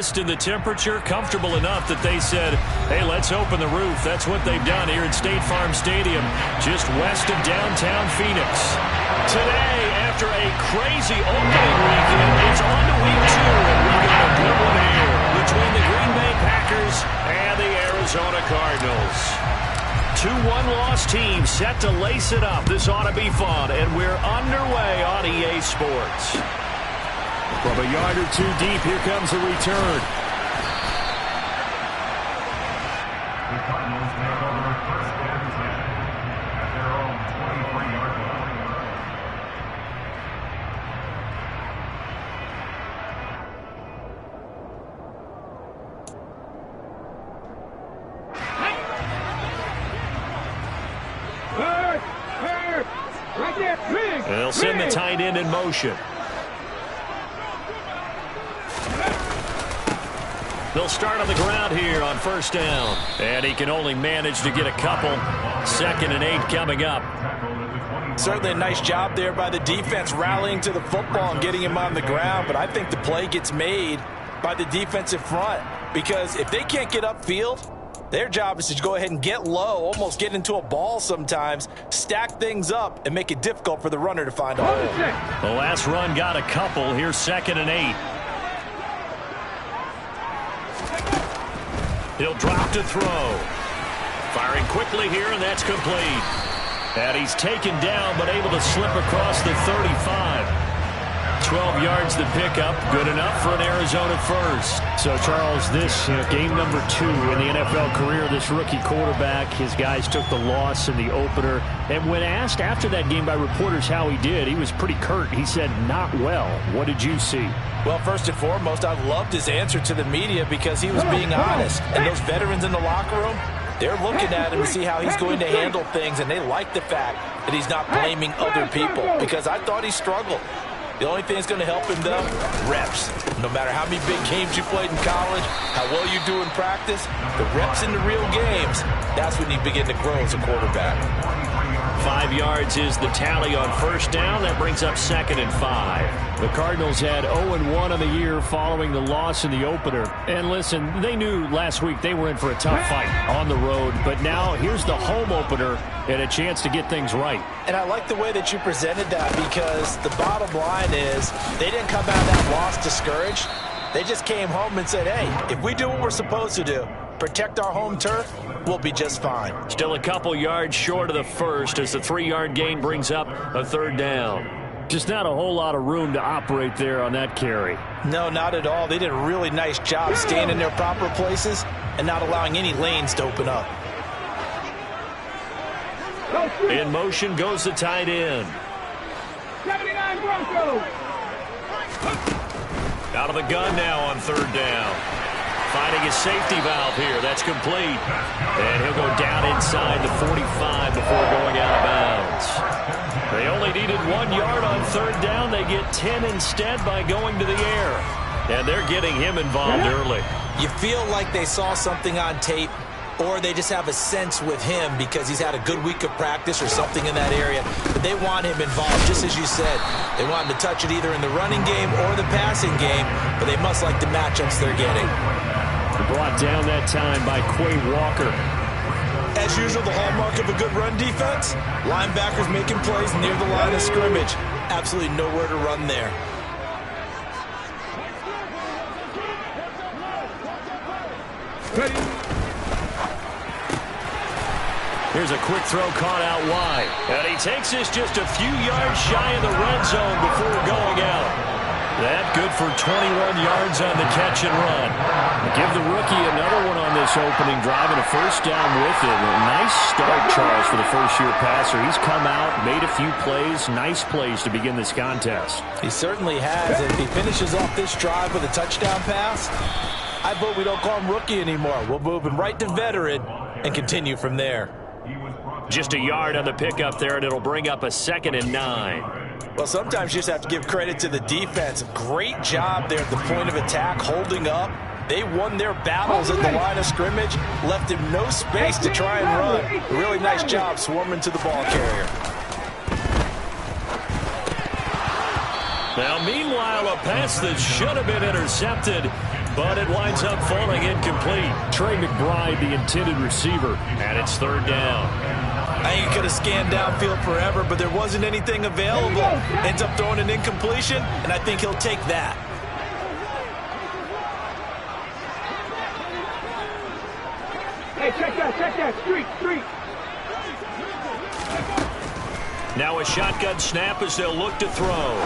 In the temperature, comfortable enough that they said, hey, let's open the roof. That's what they've done here at State Farm Stadium, just west of downtown Phoenix. Today, after a crazy opening weekend, it's on to week 2, and we've got a good one here between the Green Bay Packers and the Arizona Cardinals. 2 one-loss teams set to lace it up. This ought to be fun, and we're underway on EA Sports. From a yard or 2 deep, here comes the return. The Cardinals take over first and 10 at their own 23-yard line. They'll send the tight end in motion. They'll start on the ground here on first down. And he can only manage to get a couple. 2nd and 8 coming up. Certainly a nice job there by the defense rallying to the football and getting him on the ground. But I think the play gets made by the defensive front. Because if they can't get upfield, their job is to go ahead and get low, almost get into a ball sometimes, stack things up, and make it difficult for the runner to find a hole. The last run got a couple. Here's 2nd and 8. He'll drop to throw. Firing quickly here, and that's complete. And he's taken down, but able to slip across the 35. 12 yards to pick up. Good enough for an Arizona first. So, Charles, this game number 2 in the NFL career, this rookie quarterback, his guys took the loss in the opener. And when asked after that game by reporters how he did, he was pretty curt. He said, not well. What did you see? Well, first and foremost, I loved his answer to the media because he was being honest. And those veterans in the locker room, they're looking at him to see how he's going to handle things, and they like the fact that he's not blaming other people because I thought he struggled. The only thing that's going to help him, though, reps. No matter how many big games you played in college, how well you do in practice, the reps in the real games, that's when you begin to grow as a quarterback. 5 yards is the tally on first down. That brings up 2nd and 5. The Cardinals had 0-1 on the year following the loss in the opener. And listen, they knew last week they were in for a tough fight on the road. But now here's the home opener and a chance to get things right. And I like the way that you presented that because the bottom line is they didn't come out of that loss discouraged. They just came home and said, hey, if we do what we're supposed to do, protect our home turf, we'll be just fine. Still a couple yards short of the first as the 3-yard gain brings up a 3rd down. Just not a whole lot of room to operate there on that carry. No, not at all. They did a really nice job staying in their proper places and not allowing any lanes to open up. In motion goes the tight end. 79 Broncos. Out of the gun now on 3rd down. Finding his safety valve here. That's complete. And he'll go down inside the 45 before going out of bounds. They only needed 1 yard on 3rd down. They get 10 instead by going to the air. And they're getting him involved early. You feel like they saw something on tape, or they just have a sense with him because he's had a good week of practice or something in that area. But they want him involved, just as you said. They want him to touch it either in the running game or the passing game, but they must like the matchups they're getting. Brought down that time by Quay Walker. As usual, the hallmark of a good run defense, linebackers making plays near the line of scrimmage. Absolutely nowhere to run there. Here's a quick throw caught out wide. And he takes this just a few yards shy of the red zone before going out. That good for 21 yards on the catch and run. Give the rookie another one on this opening drive and a first down with it. A nice start, Charles, for the first-year passer. He's come out, made a few plays, nice plays to begin this contest. He certainly has. If he finishes off this drive with a touchdown pass, I vote we don't call him rookie anymore. We'll move him right to veteran and continue from there. Just a yard on the pickup there, and it'll bring up a 2nd and 9. Well, sometimes you just have to give credit to the defense. Great job there at the point of attack, holding up. They won their battles at the line of scrimmage, left him no space to try and run. A really nice job swarming to the ball carrier. Now, meanwhile, a pass that should have been intercepted, but it winds up falling incomplete. Trey McBride, the intended receiver. And it's third down. I think he could have scanned downfield forever, but there wasn't anything available. Ends up throwing an incompletion, and I think he'll take that. Hey, check that. Street. Now a shotgun snap as they'll look to throw.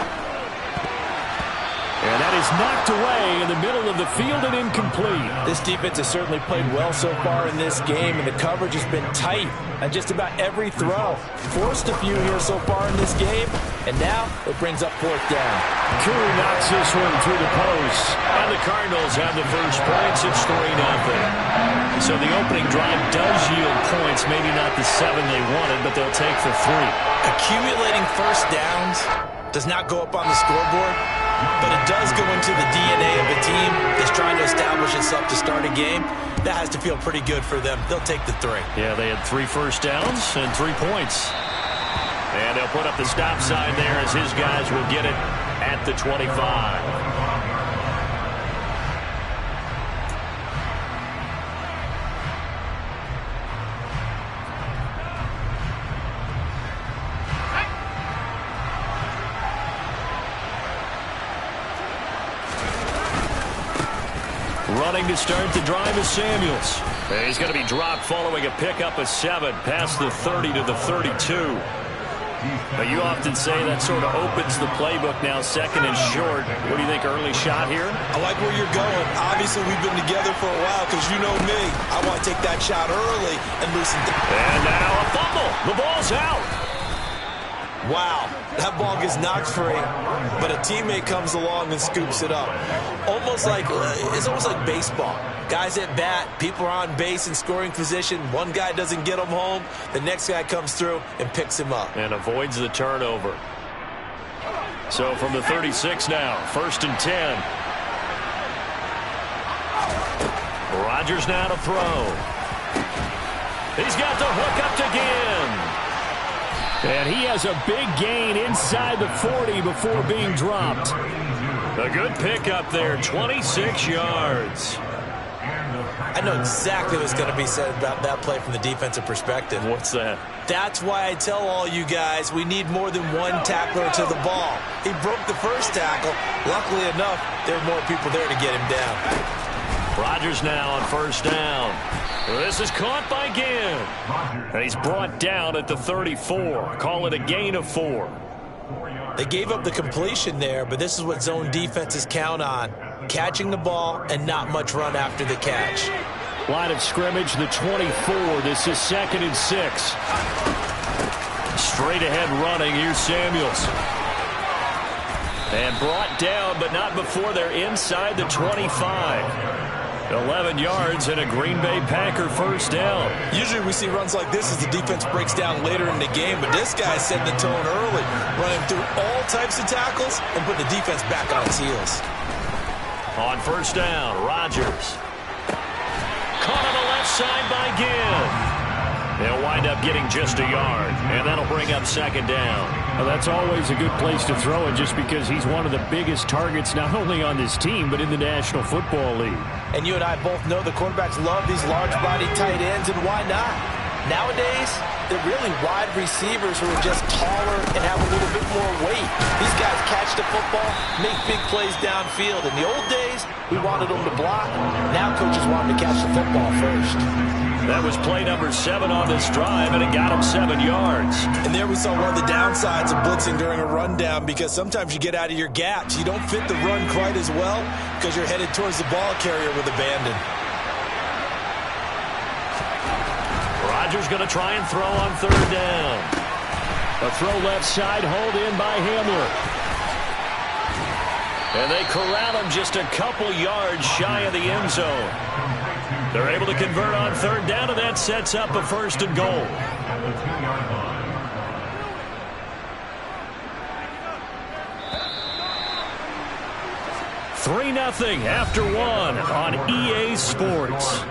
And that is knocked away in the middle of the field and incomplete. This defense has certainly played well so far in this game, and the coverage has been tight on just about every throw. Forced a few here so far in this game, and now it brings up fourth down. Curry knocks this one through the post. And the Cardinals have the first points. It's 3-0. So the opening drive does yield points, maybe not the 7 they wanted, but they'll take the 3. Accumulating first downs does not go up on the scoreboard, but it does go into the DNA of a team that's trying to establish itself to start a game. That has to feel pretty good for them. They'll take the 3. Yeah, they had 3 first downs and 3 points. And they'll put up the stop sign there as his guys will get it at the 25. Running to start the drive is Samuels. He's going to be dropped following a pickup of 7 past the 30 to the 32. But you often say that sort of opens the playbook now, second and short. What do you think, early shot here? I like where you're going. Obviously, we've been together for a while because you know me. I want to take that shot early and loosen things. And now a fumble. The ball's out. Wow, that ball gets knocked free, but a teammate comes along and scoops it up. It's almost like baseball. Guys at bat, people are on base in scoring position. One guy doesn't get him home. The next guy comes through and picks him up. And avoids the turnover. So from the 36 now, 1st and 10. Rodgers now to throw. He's got the hook up to Ginn. And he has a big gain inside the 40 before being dropped. A good pickup there, 26 yards. I know exactly what's going to be said about that play from the defensive perspective. What's that? That's why I tell all you guys we need more than one tackler to the ball. He broke the first tackle. Luckily enough, there were more people there to get him down. Rodgers now on 1st down. This is caught by Ginn. And he's brought down at the 34. Call it a gain of 4. They gave up the completion there, but this is what zone defenses count on. Catching the ball and not much run after the catch. Line of scrimmage, the 24. This is 2nd and 6. Straight ahead running. Here's Samuels. And brought down, but not before they're inside the 25. 11 yards and a Green Bay Packer first down. Usually we see runs like this as the defense breaks down later in the game, but this guy's setting the tone early, running through all types of tackles and putting the defense back on its heels. On 1st down, Rodgers. Caught on the left side by Ginn. They'll wind up getting just a yard, and that'll bring up 2nd down. Well, that's always a good place to throw it just because he's one of the biggest targets not only on this team but in the National Football League. And you and I both know the quarterbacks love these large-body tight ends, and why not? Nowadays, they're really wide receivers who are just taller and have a little bit more weight. These guys catch the football, make big plays downfield. In the old days, we wanted them to block. Now coaches want them to catch the football first. That was play number 7 on this drive, and it got him 7 yards. And there we saw one of the downsides of blitzing during a rundown, because sometimes you get out of your gaps. You don't fit the run quite as well because you're headed towards the ball carrier with abandon. Rodgers going to try and throw on 3rd down. A throw left side, hauled in by Hamler. And they corral him just a couple yards shy of the end zone. They're able to convert on 3rd down, and that sets up a 1st and goal. 3-0 after 1 on EA Sports.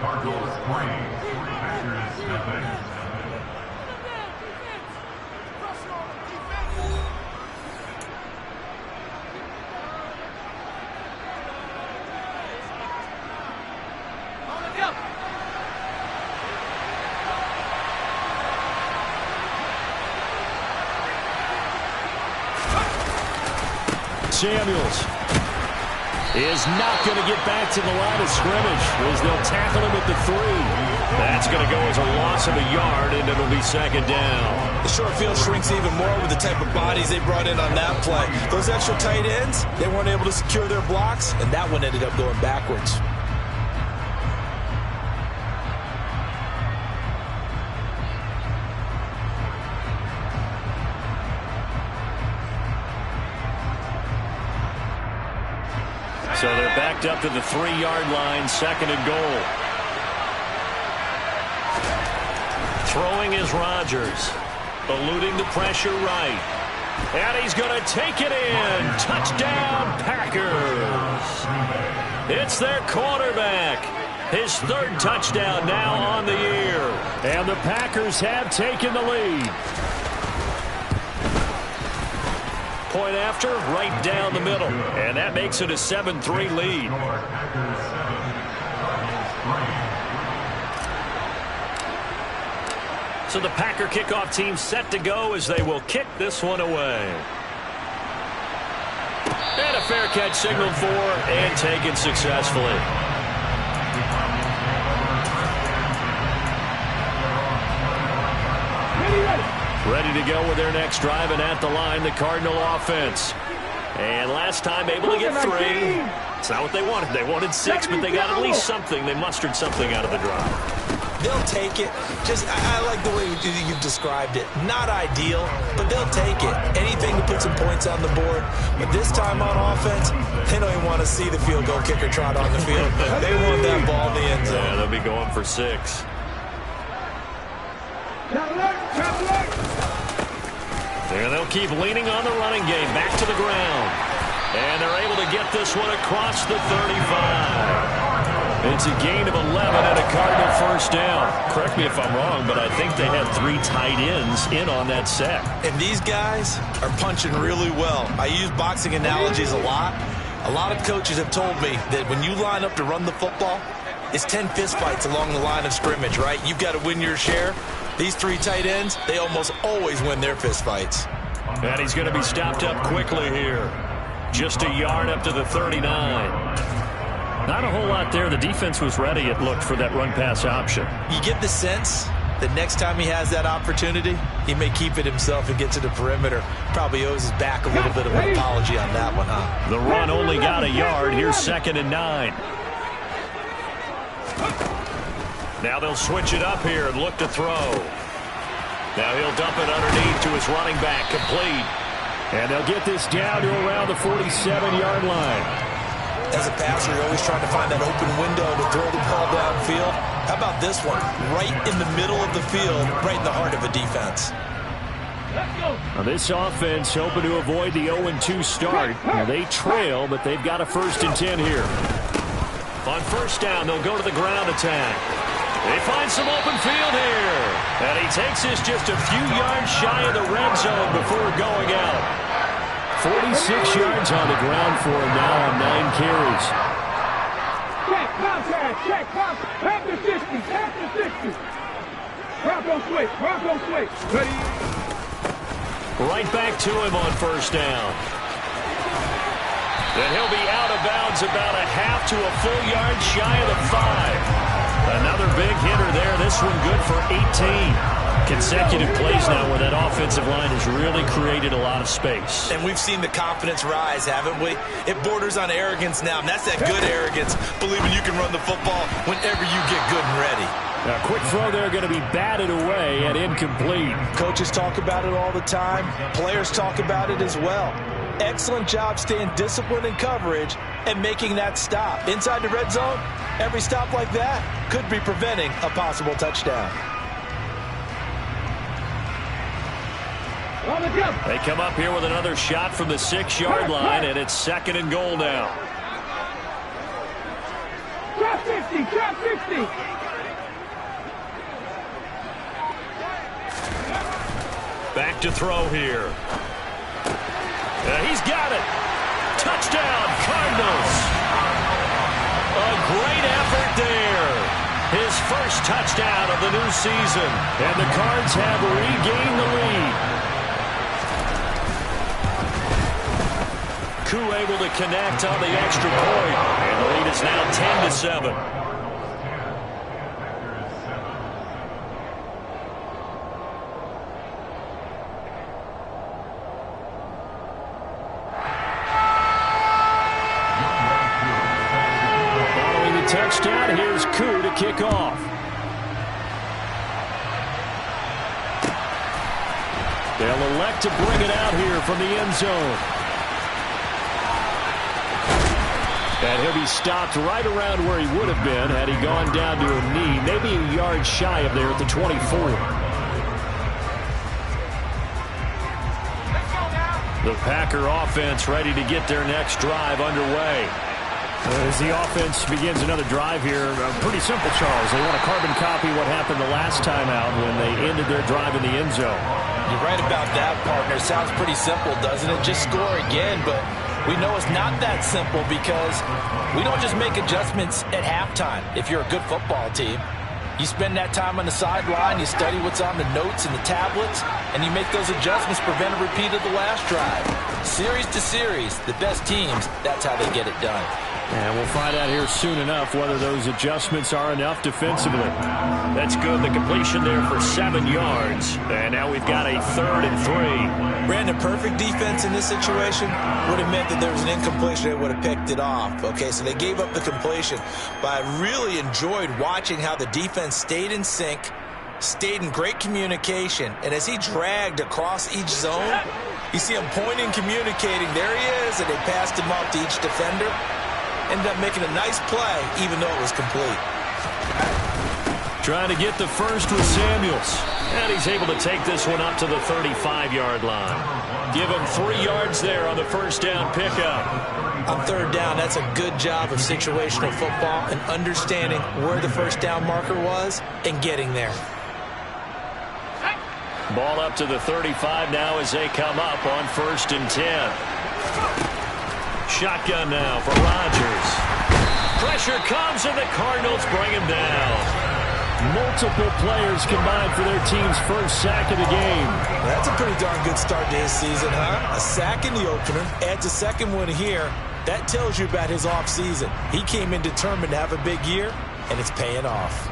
Samuels is not going to get back to the line of scrimmage as they'll tackle him at the 3. That's going to go as a loss of a yard, and it'll be second down. The short field shrinks even more with the type of bodies they brought in on that play. Those extra tight ends, they weren't able to secure their blocks, and that one ended up going backwards. So they're backed up to the 3-yard line, second and goal. Throwing is Rodgers, eluding the pressure right. And he's going to take it in. Touchdown, Packers. It's their quarterback. His 3rd touchdown now on the year. And the Packers have taken the lead. Point after, right down the middle. And that makes it a 7-3 lead. So the Packer kickoff team set to go as they will kick this one away. And a fair catch signaled for and taken successfully. Ready to go with their next drive, and at the line, the Cardinal offense. And last time able to get 3. It's not what they wanted. They wanted 6, but they got at least something. They mustered something out of the drive. They'll take it. I like the way you've described it. Not ideal, but they'll take it. Anything to put some points on the board. But this time on offense, they don't even want to see the field goal kicker trot on the field. They want that ball in the end zone. Yeah, they'll be going for 6. And they'll keep leaning on the running game. Back to the ground. And they're able to get this one across the 35. It's a gain of 11 and a Cardinal first down. Correct me if I'm wrong, but I think they had 3 tight ends in on that set. And these guys are punching really well. I use boxing analogies a lot. A lot of coaches have told me that when you line up to run the football, it's 10 fistfights along the line of scrimmage, right? You've got to win your share. These 3 tight ends, they almost always win their fistfights. And he's going to be stopped up quickly here. Just a yard up to the 39. Not a whole lot there. The defense was ready, it looked, for that run-pass option. You get the sense that next time he has that opportunity, he may keep it himself and get to the perimeter. Probably owes his back a little bit of an apology on that one, huh? The run only got a yard. Here's 2nd and 9. Now they'll switch it up here and look to throw. Now he'll dump it underneath to his running back, complete. And they'll get this down to around the 47-yard line. As a passer, you're always trying to find that open window to throw the ball downfield. How about this one? Right in the middle of the field, right in the heart of a defense. Now this offense hoping to avoid the 0-2 start. Now they trail, but they've got a 1st and 10 here. On first down, they'll go to the ground attack. They find some open field here. And he takes this just a few yards shy of the red zone before going out. 46 yards on the ground for him now on 9 carries. Check, contact, check, contact. After 60, after 60. Bronco switch. Ready? Right back to him on first down. And he'll be out of bounds about a half to a full yard shy of the 5. Another big hitter there. This one good for 18. Consecutive plays now where that offensive line has really created a lot of space. And we've seen the confidence rise, haven't we? It borders on arrogance now, and that's that good arrogance, believing you can run the football whenever you get good and ready. A quick throw there going to be batted away and incomplete. Coaches talk about it all the time. Players talk about it as well. Excellent job staying disciplined in coverage and making that stop. Inside the red zone, every stop like that could be preventing a possible touchdown. They come up here with another shot from the 6-yard line, and it's 2nd and goal now. Drop 50, drop 50. Back to throw here. He's got it. Touchdown, Cardinals. A great effort there. His first touchdown of the new season. And the Cards have regained the lead. Koo able to connect on the extra point. And the lead is now 10-7. Following the touchdown, here's Koo to kick off. They'll elect to bring it out here from the end zone. And he'll be stopped right around where he would have been had he gone down to a knee, maybe a yard shy of there at the 24. The Packer offense ready to get their next drive underway. As the offense begins another drive here, pretty simple, Charles. They want to carbon copy what happened the last time out when they ended their drive in the end zone. You're right about that, partner. Sounds pretty simple, doesn't it? Just score again, but we know it's not that simple because we don't just make adjustments at halftime. If you're a good football team, you spend that time on the sideline, you study what's on the notes and the tablets, and you make those adjustments, prevent a repeat of the last drive. Series to series, the best teams, that's how they get it done. And we'll find out here soon enough whether those adjustments are enough defensively. That's good. The completion there for 7 yards. And now we've got a 3rd and 3. Brandon, perfect defense in this situation would have meant that there was an incompletion. They would have picked it off. Okay, so they gave up the completion. But I really enjoyed watching how the defense stayed in sync, stayed in great communication. And as he dragged across each zone, you see him pointing, communicating. There he is, and they passed him off to each defender. Ended up making a nice play, even though it was complete. Trying to get the first with Samuels. And he's able to take this one up to the 35-yard line. Give him 3 yards there on the first down pickup. On 3rd down, that's a good job of situational football and understanding where the first down marker was and getting there. Ball up to the 35 now as they come up on 1st and 10. Shotgun now for Rodgers. Pressure comes and the Cardinals bring him down. Multiple players combined for their team's first sack of the game. That's a pretty darn good start to his season, huh? A sack in the opener, adds a second one here. That tells you about his offseason. He came in determined to have a big year, and it's paying off.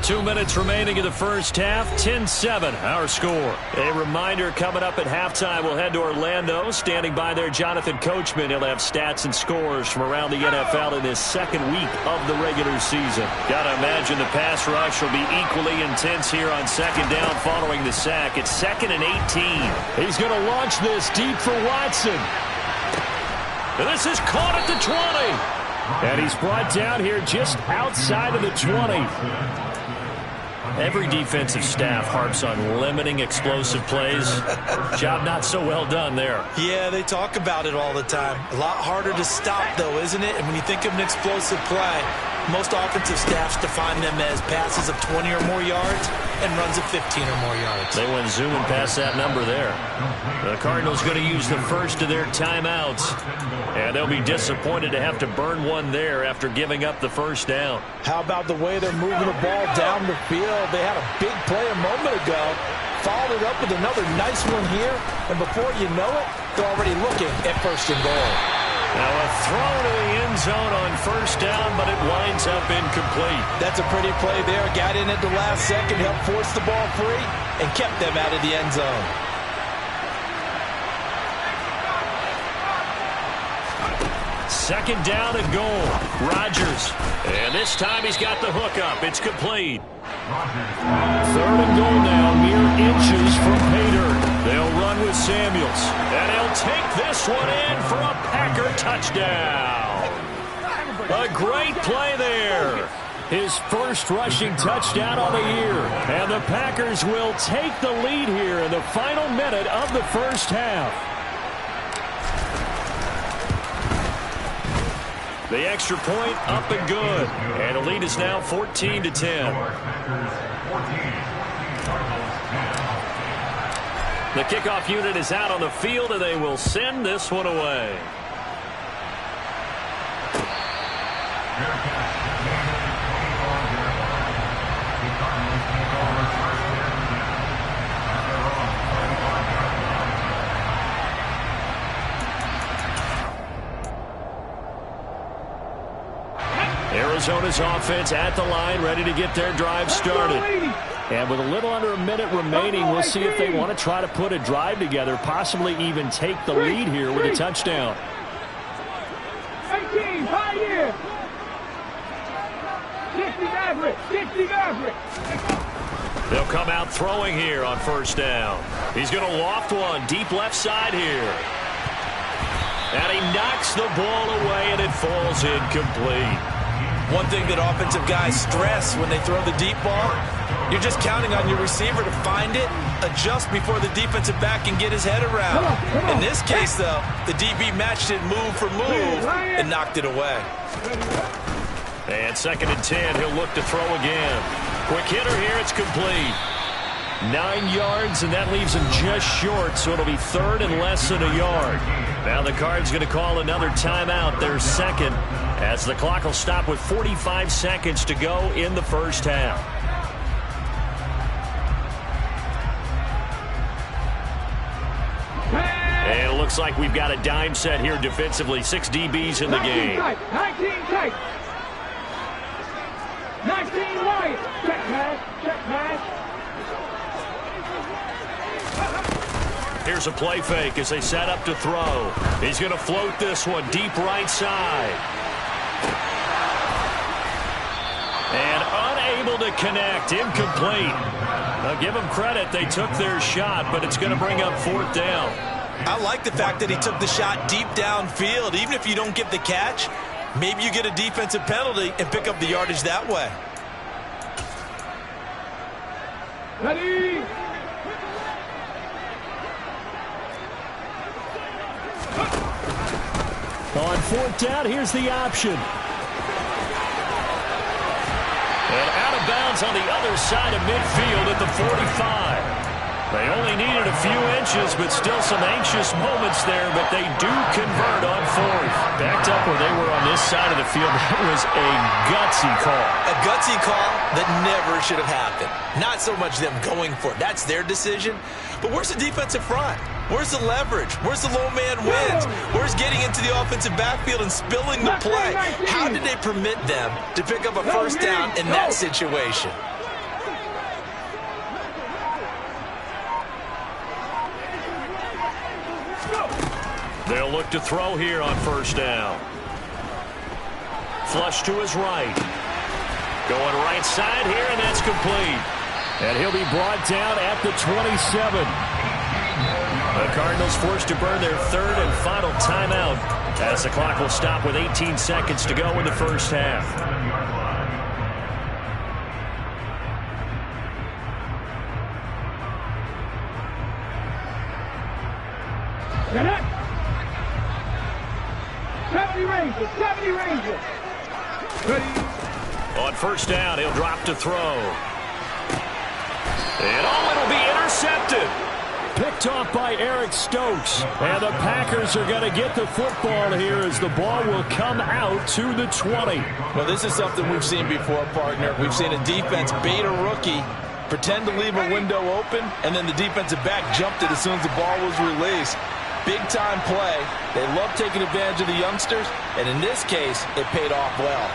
Two minutes remaining in the first half. 10-7, our score. A reminder coming up at halftime. We'll head to Orlando. Standing by there, Jonathan Coachman. He'll have stats and scores from around the NFL in this second week of the regular season. Got to imagine the pass rush will be equally intense here on 2nd down following the sack. It's 2nd and 18. He's going to launch this deep for Watson. And this is caught at the 20. And he's brought down here just outside of the 20. Every defensive staff harps on limiting explosive plays. Job not so well done there. Yeah, they talk about it all the time. A lot harder to stop, though, isn't it? And when you think of an explosive play, most offensive staffs define them as passes of 20 or more yards and runs of 15 or more yards. They went zooming past that number there. The Cardinals going to use the first of their timeouts. And they'll be disappointed to have to burn one there after giving up the first down. How about the way they're moving the ball down the field? They had a big play a moment ago. Followed it up with another nice one here. And before you know it, they're already looking at 1st and goal. Now a throw to the end zone on 1st down, but it winds up incomplete. That's a pretty play there. Got in at the last second, helped force the ball free, and kept them out of the end zone. Second down and goal. Rodgers. And this time he's got the hook up. It's complete. 3rd and goal now, mere inches from Pater. They'll run with Samuels. And he'll take this one in for a Packer touchdown. A great play there. His first rushing touchdown on the year. And the Packers will take the lead here in the final minute of the first half. The extra point up and good. And the lead is now 14-10. The kickoff unit is out on the field, and they will send this one away. Arizona's offense at the line, ready to get their drive started. And with a little under a minute remaining, we'll see if they want to try to put a drive together, possibly even take the lead here with a touchdown. 18, Pioneer. 60 Maverick, 60 Maverick. They'll come out throwing here on first down. He's going to loft one deep left side here. And he knocks the ball away, and it falls incomplete. One thing that offensive guys stress when they throw the deep ball, you're just counting on your receiver to find it, adjust before the defensive back can get his head around. In this case, though, the DB matched it move for move and knocked it away. And 2nd and 10, he'll look to throw again. Quick hitter here, it's complete. 9 yards, and that leaves him just short, so it'll be 3rd and less than a yard. Now the Cards going to call another timeout, their second, as the clock will stop with 45 seconds to go in the first half. And it looks like we've got a dime set here defensively. 6 DBs in the game. 19 tight. 19 wide. Check man. Here's a play fake as they set up to throw. He's going to float this one deep right side. And unable to connect. Incomplete. Now give them credit. They took their shot, but it's going to bring up 4th down. I like the fact that he took the shot deep downfield. Even if you don't get the catch, maybe you get a defensive penalty and pick up the yardage that way. Ready. On 4th down, here's the option. And out of bounds on the other side of midfield at the 45. They only needed a few inches, but still some anxious moments there, but they do convert on 4th. Backed up where they were on this side of the field, that was a gutsy call. A gutsy call that never should have happened. Not so much them going for it. That's their decision. But where's the defensive front? Where's the leverage? Where's the low man wins? Where's getting into the offensive backfield and spilling the play? How did they permit them to pick up a first down in that situation? They'll look to throw here on first down. Flush to his right. Going right side here, and that's complete. And he'll be brought down at the 27. The Cardinals forced to burn their 3rd and final timeout as the clock will stop with 18 seconds to go in the first half. Get up. 70 Rangers. Ready. On first down, he'll drop to throw. And it'll be intercepted. Picked off by Eric Stokes. And the Packers are going to get the football here as the ball will come out to the 20. Well, this is something we've seen before, partner. We've seen a defense bait a rookie, pretend to leave a window open, and then the defensive back jumped it as soon as the ball was released. Big-time play. They love taking advantage of the youngsters, and in this case, it paid off well.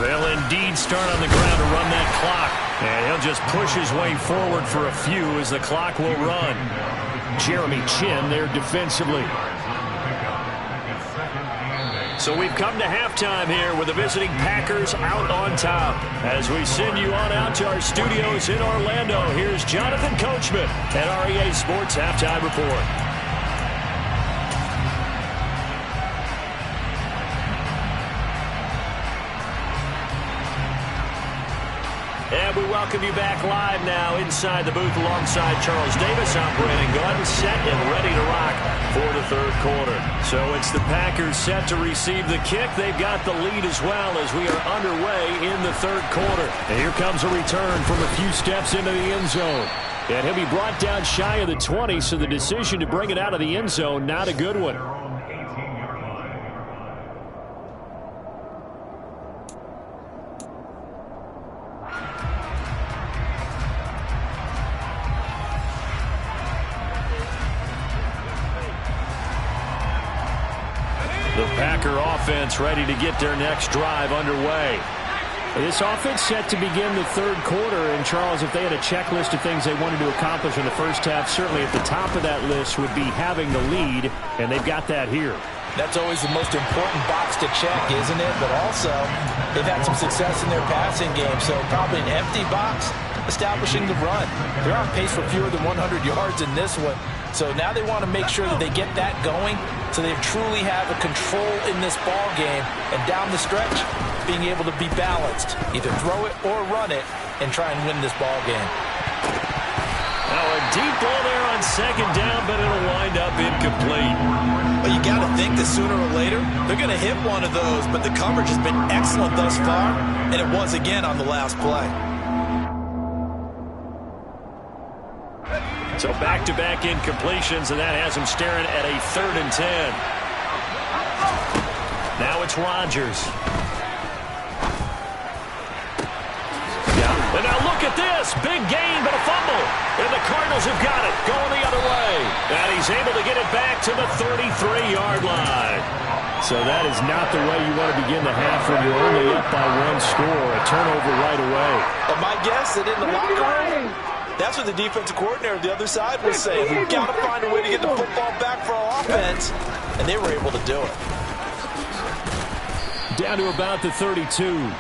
They'll indeed start on the ground to run that clock. And he'll just push his way forward for a few as the clock will run. Jeremy Chinn there defensively. So we've come to halftime here with the visiting Packers out on top. As we send you on out to our studios in Orlando, here's Jonathan Coachman at REA Sports Halftime Report. And we welcome you back live now inside the booth alongside Charles Davis. I'm Brandon Gaudin, set and ready to rock for the 3rd quarter. So it's the Packers set to receive the kick. They've got the lead as well as we are underway in the 3rd quarter. And here comes a return from a few steps into the end zone. And he'll be brought down shy of the 20, so the decision to bring it out of the end zone, not a good one. The Packer offense ready to get their next drive underway. This offense set to begin the third quarter. And, Charles, if they had a checklist of things they wanted to accomplish in the first half, certainly at the top of that list would be having the lead, and they've got that here. That's always the most important box to check, isn't it? But also, they've had some success in their passing game, so probably an empty box establishing the run. They're on pace for fewer than 100 yards in this one. So now they want to make sure that they get that going so they truly have a control in this ball game. And down the stretch, being able to be balanced. Either throw it or run it and try and win this ball game. Now a deep ball there on second down, but it'll wind up incomplete. Well, you got to think that sooner or later, they're going to hit one of those. But the coverage has been excellent thus far, and it was again on the last play. So back-to-back incompletions, and that has them staring at a 3rd and 10. Now it's Rodgers. And now look at this. Big gain, but a fumble. And the Cardinals have got it, going the other way. And he's able to get it back to the 33-yard line. So that is not the way you want to begin the half when you're only up by 1 score. A turnover right away. And my guess that in the locker room, that's what the defensive coordinator on the other side was saying. We've got to find a way to get the football back for our offense. And they were able to do it. Down to about the 32.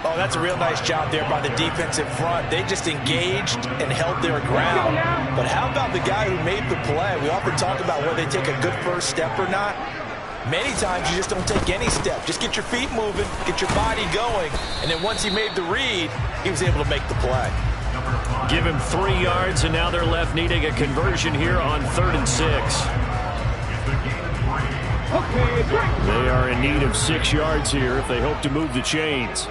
Oh, that's a real nice job there by the defensive front. They just engaged and held their ground. But how about the guy who made the play? We often talk about whether they take a good first step or not. Many times you just don't take any step. Just get your feet moving, get your body going. And then once he made the read, he was able to make the play. Give him 3 yards, and now they're left needing a conversion here on 3rd and 6. They are in need of 6 yards here if they hope to move the chains.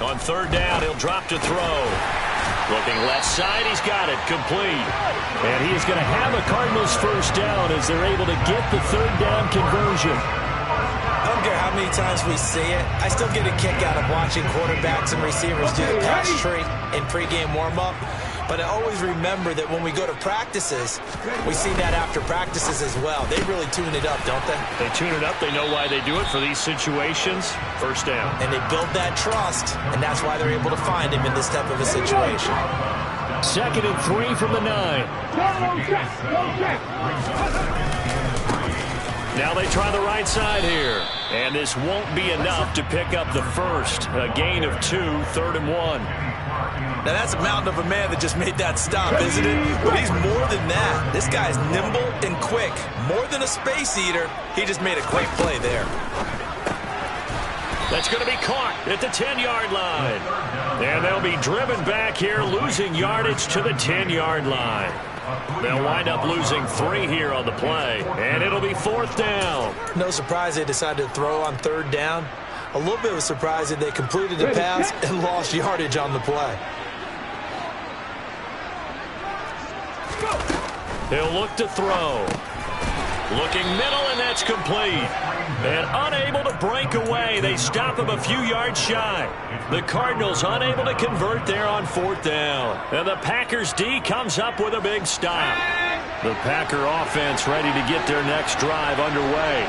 On 3rd down, he'll drop to throw. Looking left side, he's got it, complete. And he is going to have a Cardinals first down as they're able to get the 3rd down conversion. I don't care how many times we see it. I still get a kick out of watching quarterbacks and receivers do the pass tree in pregame warm-up. But I always remember that when we go to practices, we see that after practices as well. They really tune it up, don't they? They tune it up. They know why they do it for these situations. First down. And they build that trust, and that's why they're able to find him in this type of a situation. 2nd and 3 from the 9. Now they try the right side here. And this won't be enough to pick up the first. A gain of 2, 3rd and 1. Now, that's a mountain of a man that just made that stop, isn't it? But he's more than that. This guy's nimble and quick. More than a space eater, he just made a great play there. That's going to be caught at the 10-yard line. And they'll be driven back here, losing yardage to the 10-yard line. They'll wind up losing 3 here on the play, and it'll be 4th down. No surprise they decided to throw on 3rd down. A little bit of a surprise that they completed the pass and lost yardage on the play. He'll look to throw. Looking middle, and that's complete. And unable to break away. They stop him a few yards shy. The Cardinals unable to convert there on 4th down. And the Packers D comes up with a big stop. The Packer offense ready to get their next drive underway.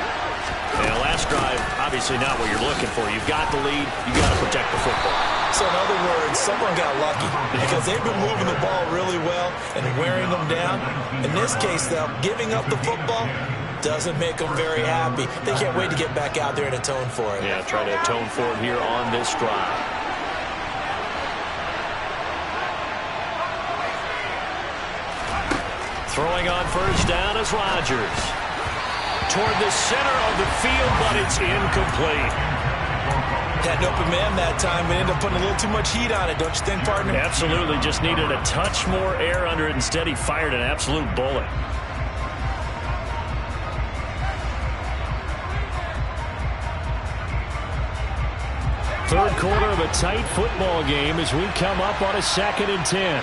And last drive, obviously not what you're looking for. You've got the lead. You've got to protect the football. So in other words, someone got lucky because they've been moving the ball really well and wearing them down. In this case, though, giving up the football doesn't make them very happy. They can't wait to get back out there and atone for it. Yeah, try to atone for it here on this drive. Throwing on 1st down is Rodgers. Toward the center of the field, but it's incomplete. Had an open man that time, but ended up putting a little too much heat on it, don't you think, partner? Absolutely. Just needed a touch more air under it. Instead, he fired an absolute bullet. Third quarter of a tight football game as we come up on a 2nd and 10.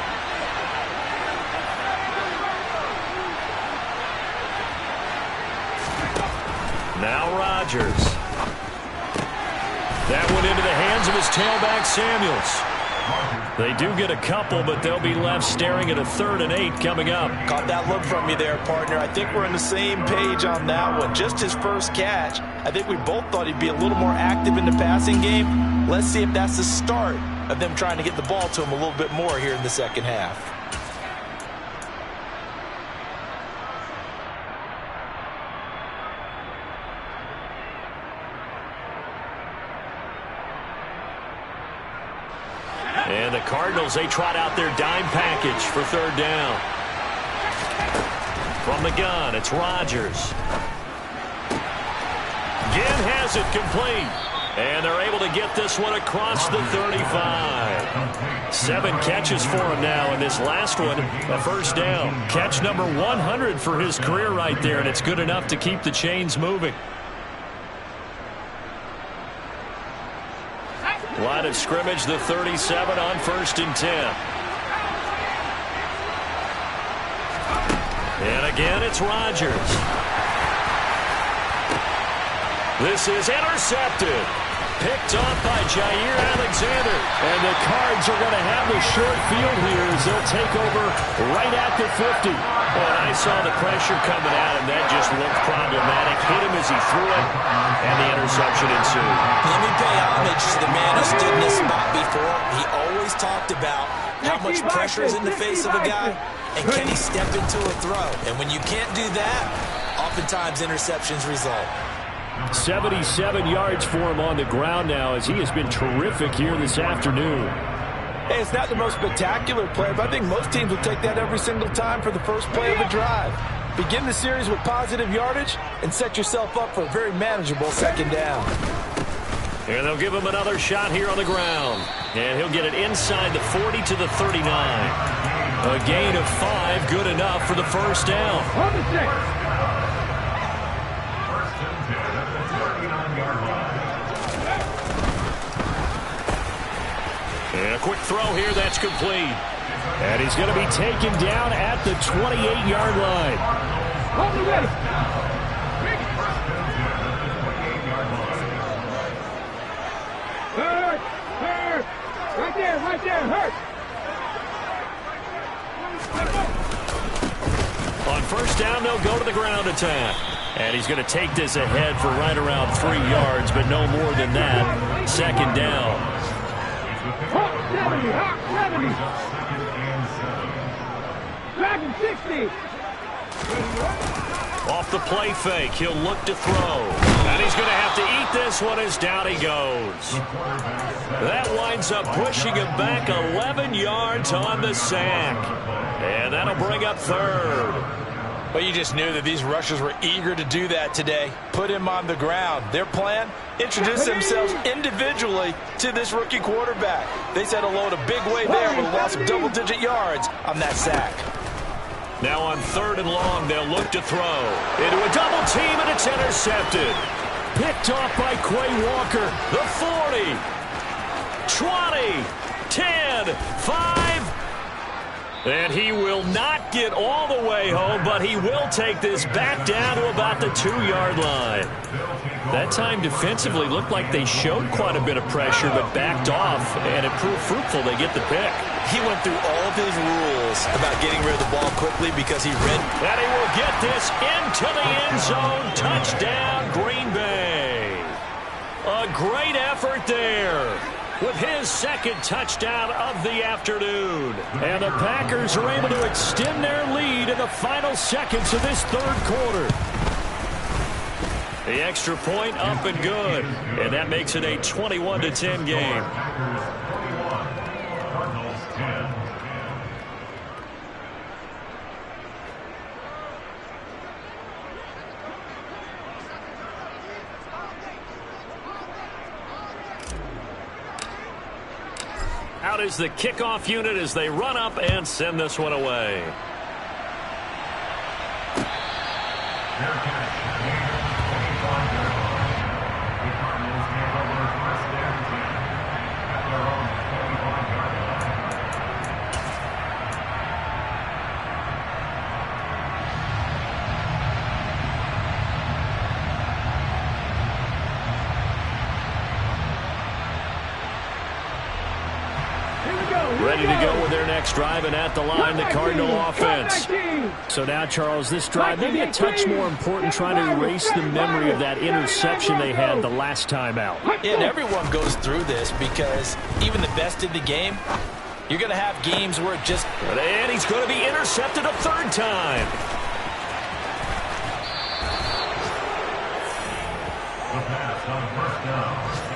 Rodgers. That one into the hands of his tailback, Samuels. They do get a couple, but they'll be left staring at a 3rd and 8 coming up. Caught that look from you there, partner. I think we're on the same page on that one. Just his first catch. I think we both thought he'd be a little more active in the passing game. Let's see if that's the start of them trying to get the ball to him a little bit more here in the second half. And the Cardinals, they trot out their dime package for 3rd down. From the gun, it's Rodgers. Again has it complete. And they're able to get this one across the 35. 7 catches for him now, and this last one, a 1st down. Catch number 100 for his career right there, and it's good enough to keep the chains moving. Line of scrimmage, the 37 on 1st and 10. And again, it's Rodgers. This is intercepted. Picked off by Jair Alexander. And the Cards are going to have the short field here as they'll take over right at the 50. Well, I saw the pressure coming at him. That just looked problematic. Hit him as he threw it, and the interception ensued. Let me pay homage to the man who stood in this spot before. He always talked about how much pressure is in the face of a guy, and can he step into a throw. And when you can't do that, oftentimes interceptions result. 77 yards for him on the ground now as he has been terrific here this afternoon. Hey, it's not the most spectacular play, but I think most teams will take that every single time for the first play of a drive. Begin the series with positive yardage and set yourself up for a very manageable 2nd down. And they'll give him another shot here on the ground. And he'll get it inside the 40 to the 39. A gain of 5, good enough for the 1st down. On the 6. And a quick throw here, that's complete. And he's going to be taken down at the 28-yard line. On the way. Hurt. Right there, hurt. On 1st down, they'll go to the ground attack. And he's going to take this ahead for right around 3 yards, but no more than that. 2nd down. 70. Dragon 60. Off the play fake, he'll look to throw. And he's going to have to eat this one as down he goes. That winds up pushing him back 11 yards on the sack. And that'll bring up 3rd. Well, you just knew that these rushers were eager to do that today. Put him on the ground. Their plan, introduce themselves individually to this rookie quarterback. They set a load a big way there with a loss of double-digit yards on that sack. Now on 3rd and long, they'll look to throw. Into a double team, and it's intercepted. Picked off by Quay Walker. The 40, 20, 10, 5. And he will not get all the way home, but he will take this back down to about the 2-yard line. That time defensively looked like they showed quite a bit of pressure, but backed off, and it proved fruitful. They get the pick. He went through all of his rules about getting rid of the ball quickly because he read. And he will get this into the end zone. Touchdown, Green Bay. A great effort there with his 2nd touchdown of the afternoon. And the Packers are able to extend their lead in the final seconds of this 3rd quarter. The extra point up and good. And that makes it a 21-10 game. Out is the kickoff unit as they run up and send this one away. Ready to go with their next drive, and at the line, the Cardinal offense. So now, Charles, this drive maybe a touch more important, trying to erase the memory of that interception they had the last time out. Yeah, and everyone goes through this because even the best in the game, you're going to have games where it just... And he's going to be intercepted a third time.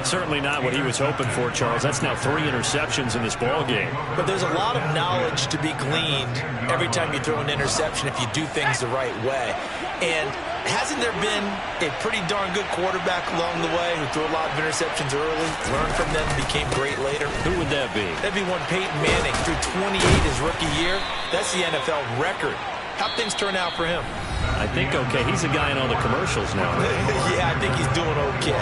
Certainly not what he was hoping for, Charles. That's now 3 interceptions in this ball game. But there's a lot of knowledge to be gleaned every time you throw an interception if you do things the right way. And hasn't there been a pretty darn good quarterback along the way who threw a lot of interceptions early, learned from them, became great later? Who would that be? That'd be one Peyton Manning. Threw 28 his rookie year. That's the NFL record. How'd things turn out for him? I think okay. He's a guy in all the commercials now. Yeah, I think he's doing okay.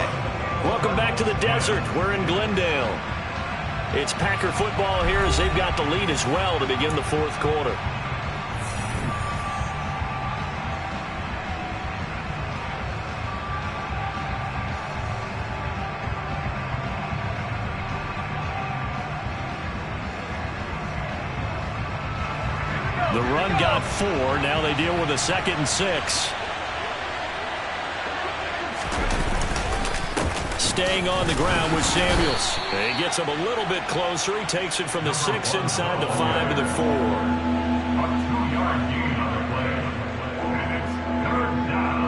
Welcome back to the desert. We're in Glendale. It's Packer football here as they've got the lead as well to begin the fourth quarter. The run got 4. Now they deal with a 2nd and 6. Staying on the ground with Samuels. He gets him a little bit closer. He takes it from the 6 inside the 5 to the 4. A 2-yard gain on the play. And it's 3rd down.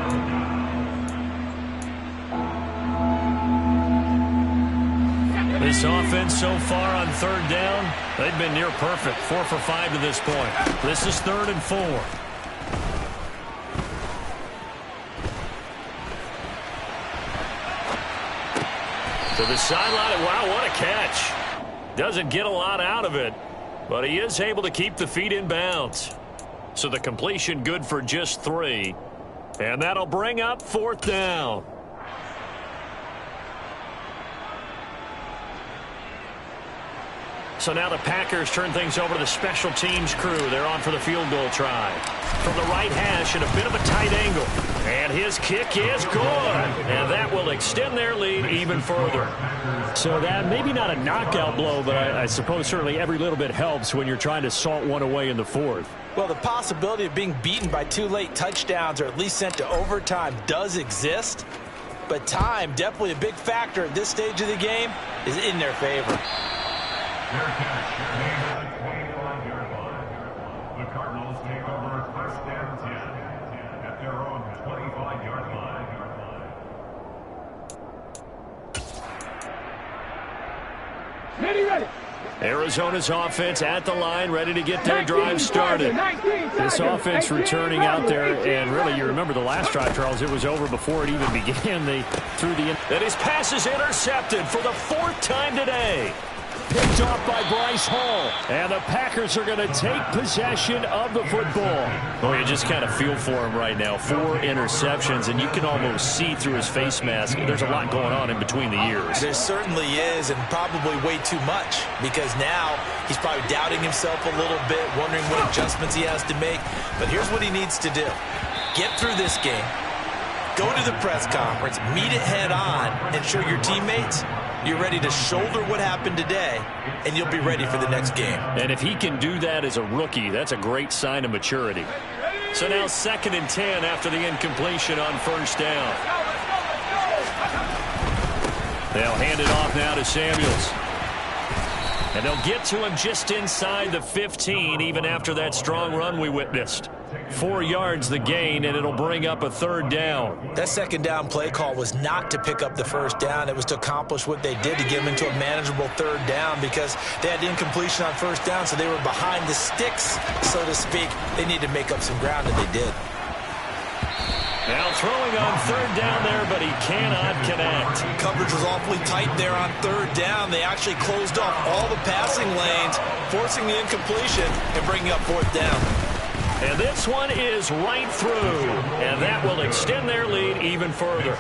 This offense so far on 3rd down, they've been near perfect. 4 for 5 to this point. This is 3rd and 4. To the sideline. Wow, what a catch. Doesn't get a lot out of it, but he is able to keep the feet in bounds. So the completion good for just 3. And that'll bring up 4th down. So now the Packers turn things over to the special teams crew. They're on for the field goal try. From the right hash at a bit of a tight angle. And his kick is good. And that will extend their lead even further. So that maybe not a knockout blow, but I suppose certainly every little bit helps when you're trying to salt one away in the 4th. Well, the possibility of being beaten by 2 late touchdowns or at least sent to overtime does exist. But time, definitely a big factor at this stage of the game, is in their favor. Their catch made at the 25-yard line. The Cardinals take over 1st and 10 at their own 25-yard line. Ready. Arizona's offense at the line, ready to get their drive started. This offense returning out there, and really, you remember the last drive, Charles, it was over before it even began. They threw the... And his pass is intercepted for the 4th time today. Picked off by Bryce Hall. And the Packers are going to take possession of the football. Oh, you just kind of feel for him right now. 4 interceptions, and you can almost see through his face mask. There's a lot going on in between the ears. There certainly is, and probably way too much, because now he's probably doubting himself a little bit, wondering what adjustments he has to make. But here's what he needs to do. Get through this game. Go to the press conference, meet it head on, and show your teammates you're ready to shoulder what happened today, and you'll be ready for the next game. And if he can do that as a rookie, that's a great sign of maturity. So now 2nd and 10 after the incompletion on 1st down. They'll hand it off now to Samuels. And they'll get to him just inside the 15, even after that strong run we witnessed. 4 yards the gain, and it'll bring up a 3rd down. That 2nd down play call was not to pick up the 1st down. It was to accomplish what they did, to get them into a manageable 3rd down, because they had incompletion on 1st down, so they were behind the sticks, so to speak. They needed to make up some ground, and they did. Now throwing on 3rd down there, but he cannot connect. Coverage was awfully tight there on 3rd down. They actually closed off all the passing lanes, forcing the incompletion and bringing up 4th down. And this one is right through, and that will extend their lead even further.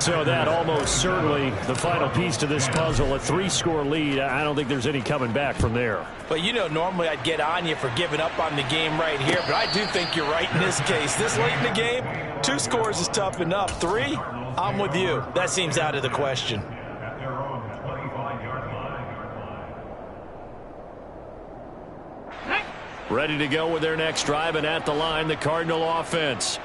So that almost certainly the final piece to this puzzle, a 3-score lead. I don't think there's any coming back from there. But you know, normally I'd get on you for giving up on the game right here, but I do think you're right in this case. This late in the game, 2 scores is tough enough. 3, I'm with you. That seems out of the question. At their own 25-yard line. Ready to go with their next drive, and at the line, the Cardinal offense.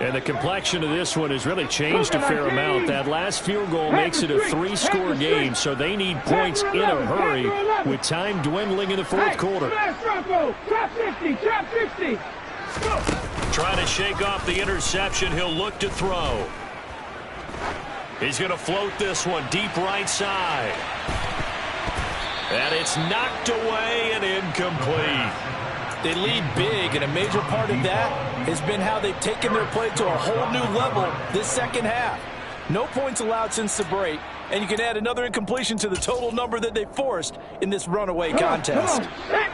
And the complexion of this one has really changed a fair amount. That last field goal makes it a 3-score game, so they need points in a hurry with time dwindling in the fourth quarter. Trying to shake off the interception. He'll look to throw. He's going to float this one deep right side. And it's knocked away and incomplete. They lead big, and a major part of that has been how they've taken their play to a whole new level this second half. No points allowed since the break, and you can add another incompletion to the total number that they forced in this runaway contest.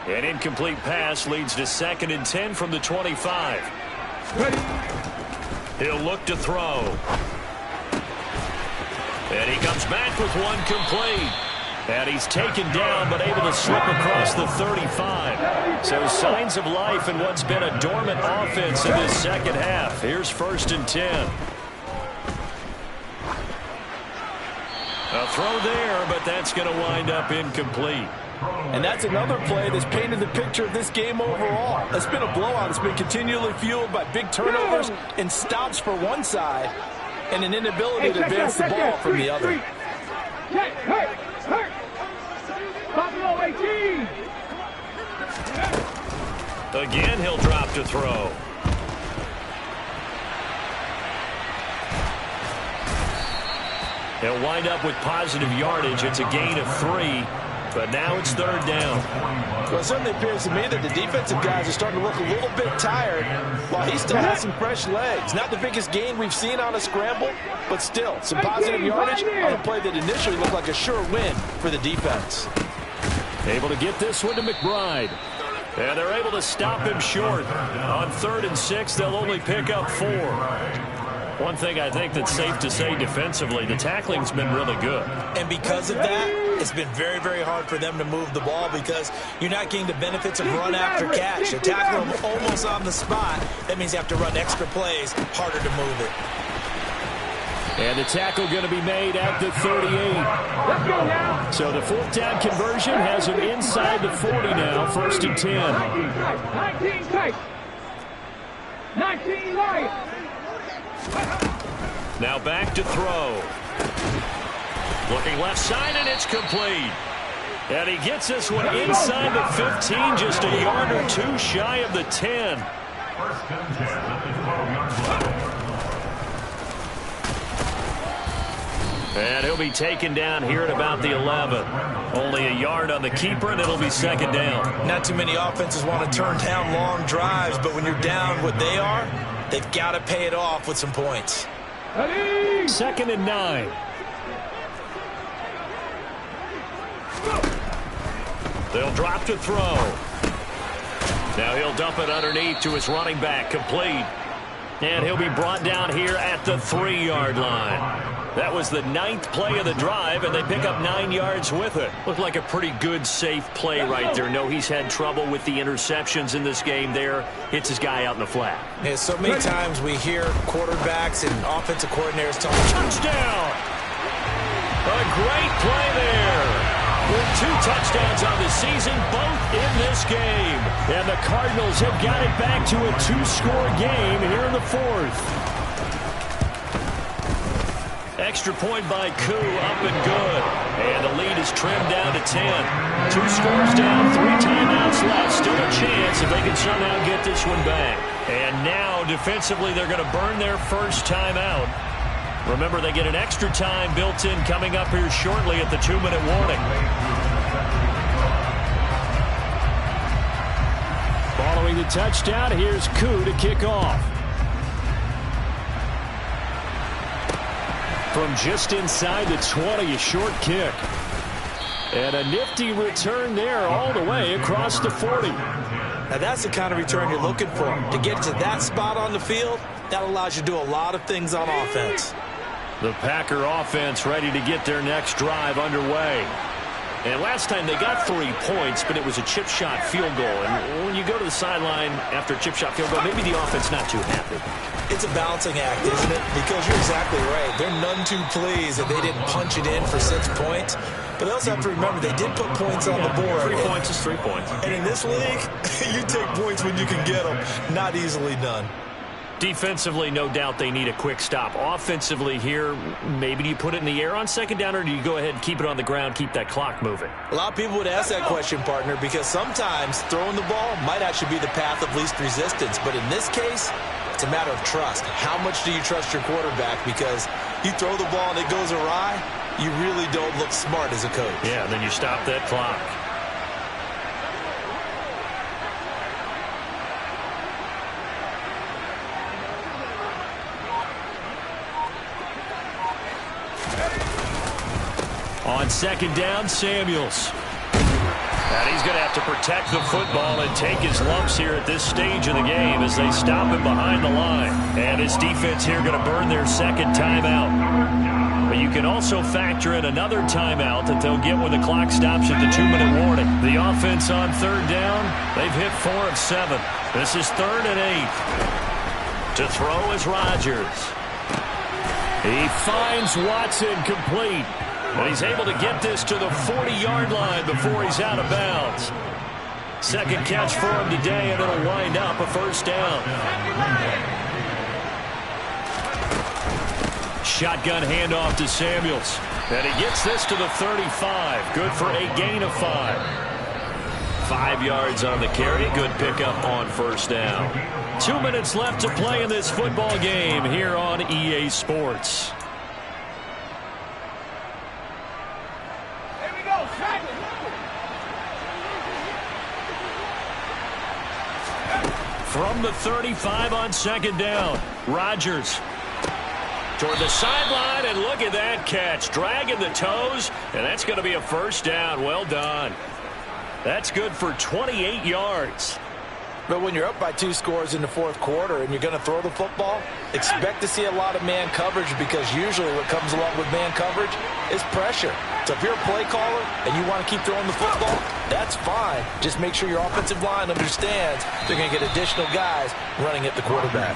An incomplete pass leads to 2nd and 10 from the 25. He'll look to throw. And he comes back with one complete. And he's taken down, but able to slip across the 35. So signs of life in what's been a dormant offense in this second half. Here's 1st and 10. A throw there, but that's going to wind up incomplete. And that's another play that's painted the picture of this game overall. It's been a blowout. It's been continually fueled by big turnovers and stops for one side and an inability to advance the ball from the other. Again, he'll drop to throw. He'll wind up with positive yardage. It's a gain of 3, but now it's 3rd down. Well, it certainly appears to me that the defensive guys are starting to look a little bit tired while he still has some fresh legs. Not the biggest gain we've seen on a scramble, but still some positive yardage on a play that initially looked like a sure win for the defense. Able to get this one to McBride. And they're able to stop him short. On 3rd and 6, they'll only pick up 4. One thing I think that's safe to say defensively, the tackling's been really good. And because of that, it's been very, very hard for them to move the ball because you're not getting the benefits of run after catch. They're tackling them almost on the spot. That means you have to run extra plays, harder to move it. And the tackle going to be made at the 38. Let's go now. So the 4th down conversion has him inside the 40 now, 1st and 10. 19 tight. 19 light. Now back to throw. Looking left side, and it's complete. And he gets this one inside the 15, just a yard or 2 shy of the 10. 1st and 10 at the 12-yard line. And he'll be taken down here at about the 11. Only a yard on the keeper, and it'll be 2nd down. Not too many offenses want to turn down long drives, but when you're down what they are, they've got to pay it off with some points. 2nd and 9. They'll drop to throw. Now he'll dump it underneath to his running back, complete. And he'll be brought down here at the 3-yard line. That was the 9th play of the drive, and they pick up 9 yards with it. Looked like a pretty good, safe play right there. No, he's had trouble with the interceptions in this game there. Hits his guy out in the flat. Yeah, so many times we hear quarterbacks and offensive coordinators tell them, touchdown! A great play there. With 2 touchdowns on the season, both in this game. And the Cardinals have got it back to a 2-score game here in the 4th. Extra point by Koo, up and good. And the lead is trimmed down to 10. 2 scores down, 3 timeouts left. Still a chance if they can somehow get this one back. And now, defensively, they're going to burn their first timeout. Remember, they get an extra time built in coming up here shortly at the 2-minute warning. Following the touchdown, here's Koo to kick off. From just inside the 20, a short kick. And a nifty return there all the way across the 40. Now that's the kind of return you're looking for. To get to that spot on the field, that allows you to do a lot of things on offense. The Packer offense ready to get their next drive underway. And last time they got 3 points, but it was a chip shot field goal. And when you go to the sideline after a chip shot field goal, maybe the offense not too happy. It's a balancing act, isn't it? Because you're exactly right. They're none too pleased that they didn't punch it in for 6 points. But they also have to remember they did put points on the board. 3 points is 3 points. And in this league, you take points when you can get them. Not easily done. Defensively, no doubt they need a quick stop. Offensively here, maybe do you put it in the air on second down, or do you go ahead and keep it on the ground, keep that clock moving? A lot of people would ask that question, partner, because sometimes throwing the ball might actually be the path of least resistance. But in this case, it's a matter of trust. How much do you trust your quarterback? Because you throw the ball and it goes awry, you really don't look smart as a coach. Yeah, then you stop that clock. On second down, Samuels. And he's going to have to protect the football and take his lumps here at this stage of the game as they stop him behind the line. And his defense here going to burn their second timeout. But you can also factor in another timeout that they'll get when the clock stops at the 2-minute warning. The offense on third down, they've hit 4 of 7. This is 3rd and 8. To throw is Rodgers. He finds Watson complete. And he's able to get this to the 40-yard line before he's out of bounds. Second catch for him today, and it'll wind up a first down. Shotgun handoff to Samuels. And he gets this to the 35. Good for a gain of 5. 5 yards on the carry. Good pickup on first down. 2 minutes left to play in this football game here on EA Sports. From the 35 on second down, Rodgers toward the sideline, and look at that catch. Dragging the toes, and that's going to be a first down. Well done. That's good for 28 yards. But when you're up by 2 scores in the 4th quarter and you're going to throw the football, expect to see a lot of man coverage, because usually what comes along with man coverage is pressure. So if you're a play caller and you want to keep throwing the football, that's fine. Just make sure your offensive line understands they're going to get additional guys running at the quarterback.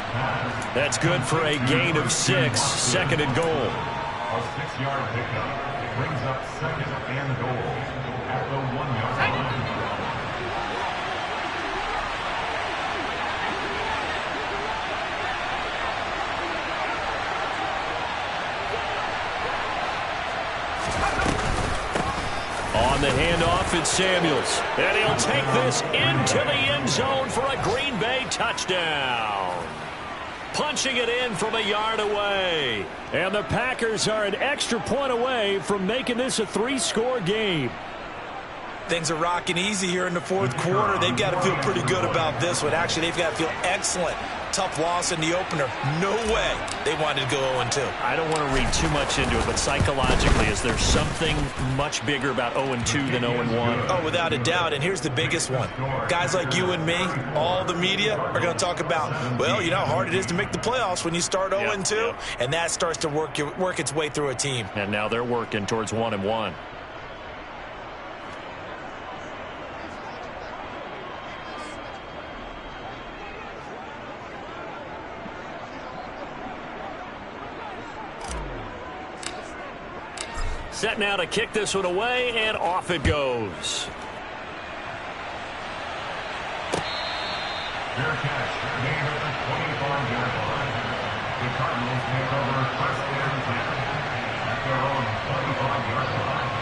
That's good for a gain of 6, 2nd and goal. A 6-yard pickup brings up 2nd and goal at the 1-yard line. On the handoff, it's Samuels. And he'll take this into the end zone for a Green Bay touchdown. Punching it in from a yard away. And the Packers are an extra point away from making this a 3-score game. Things are rocking easy here in the 4th quarter. They've got to feel pretty good about this one. Actually, they've got to feel excellent. Tough loss in the opener. No way they wanted to go 0-2. I don't want to read too much into it, but psychologically, is there something much bigger about 0-2 than 0-1? Oh, without a doubt, and here's the biggest one. Guys like you and me, all the media, are going to talk about, well, you know how hard it is to make the playoffs when you start 0-2, and that starts to work its way through a team. And now they're working towards 1-1. Set now to kick this one away, and off it goes. Fair catch, made at the 25-yard line. The Cardinals take over 1st and 10 at their own 25-yard line.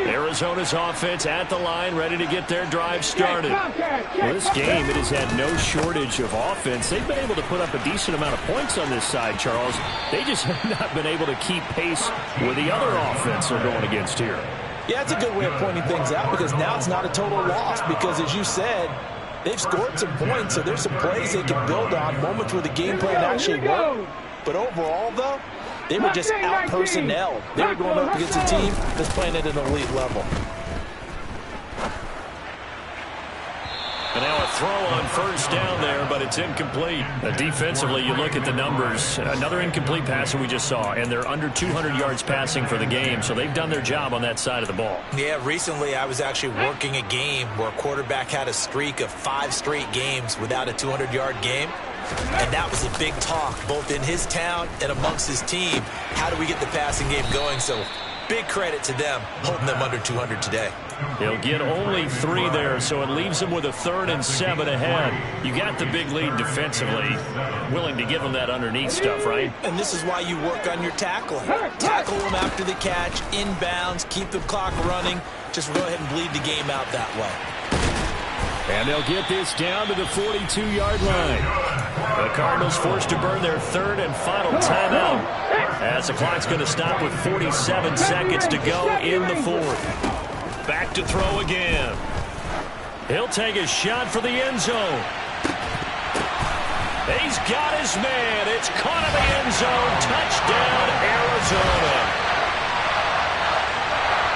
Arizona's offense at the line, ready to get their drive started. Well, this game, it has had no shortage of offense. They've been able to put up a decent amount of points on this side, Charles. They just have not been able to keep pace with the other offense they're going against here. Yeah, it's a good way of pointing things out, because now it's not a total loss, because as you said, they've scored some points, so there's some plays they can build on, moments where the game plan actually worked. But overall, though, they were just out-personnelled. They were going up against a team that's playing at an elite level. And now a throw on first down there, but it's incomplete. Defensively, you look at the numbers. Another incomplete pass that we just saw, and they're under 200 yards passing for the game, so they've done their job on that side of the ball. Yeah, recently I was actually working a game where a quarterback had a streak of 5 straight games without a 200-yard game. And that was a big talk, both in his town and amongst his team. How do we get the passing game going? So big credit to them, holding them under 200 today. He'll get only 3 there, so it leaves him with a 3rd and 7 ahead. You got the big lead defensively. Willing to give him that underneath stuff, right? And this is why you work on your tackling. Tackle them after the catch, inbounds, keep the clock running. Just go ahead and bleed the game out that way. And they'll get this down to the 42-yard line. The Cardinals forced to burn their 3rd and final timeout, as the clock's going to stop with 47 seconds to go in the 4th. Back to throw again. He'll take a shot for the end zone. He's got his man. It's caught in the end zone. Touchdown, Arizona.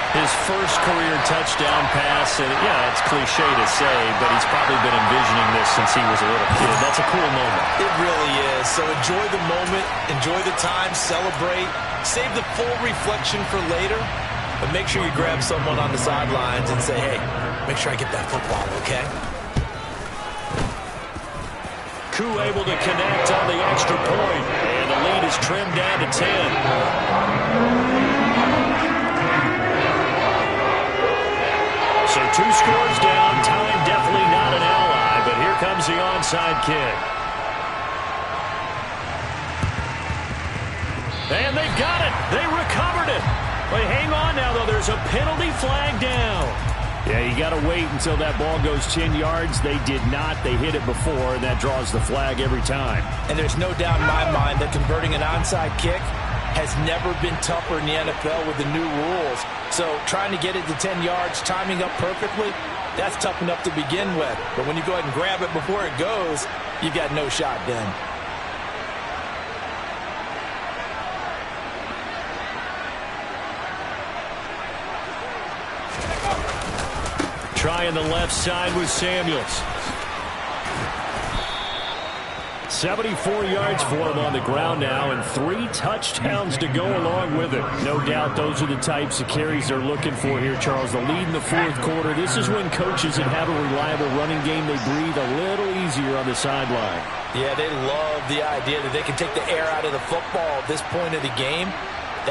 His first career touchdown pass, and yeah, it's cliche to say, but he's probably been envisioning this since he was a little kid. That's a cool moment. It really is. So enjoy the moment, enjoy the time, celebrate, save the full reflection for later, but make sure you grab someone on the sidelines and say, hey, make sure I get that football, okay? Koo able to connect on the extra point, and the lead is trimmed down to 10. So 2 scores down, time definitely not an ally, but here comes the onside kick. And they've got it. They recovered it. Wait, hang on now, though. There's a penalty flag down. Yeah, you got to wait until that ball goes 10 yards. They did not. They hit it before, and that draws the flag every time. And there's no doubt in my mind that converting an onside kick has never been tougher in the NFL with the new rules. So trying to get it to 10 yards, timing up perfectly, that's tough enough to begin with. But when you go ahead and grab it before it goes, you got no shot then. Trying the left side with Samuels. 74 yards for him on the ground now, and 3 touchdowns to go along with it. No doubt those are the types of carries they're looking for here, Charles. The lead in the 4th quarter. This is when coaches that have a reliable running game, they breathe a little easier on the sideline. Yeah, they love the idea that they can take the air out of the football at this point of the game.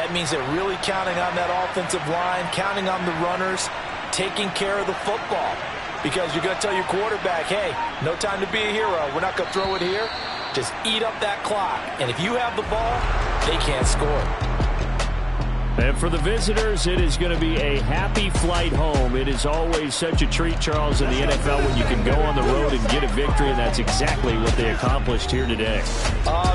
That means they're really counting on that offensive line, counting on the runners, taking care of the football. Because you're going to tell your quarterback, hey, no time to be a hero. We're not going to throw it here. Just eat up that clock. And if you have the ball, they can't score. And for the visitors, it is going to be a happy flight home. It is always such a treat, Charles, in the NFL when you can go on the road and get a victory, and that's exactly what they accomplished here today.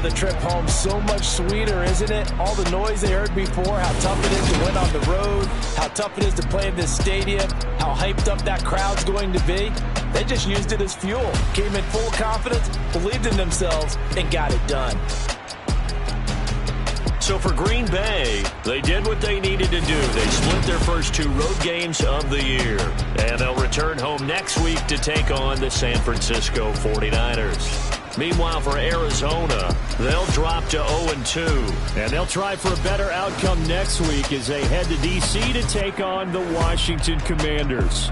The trip home, so much sweeter, isn't it? All the noise they heard before, how tough it is to win on the road, how tough it is to play in this stadium, how hyped up that crowd's going to be. They just used it as fuel, came in full confidence, believed in themselves, and got it done. So for Green Bay, they did what they needed to do. They split their first 2 road games of the year. And they'll return home next week to take on the San Francisco 49ers. Meanwhile, for Arizona, they'll drop to 0-2. And they'll try for a better outcome next week as they head to D.C. to take on the Washington Commanders.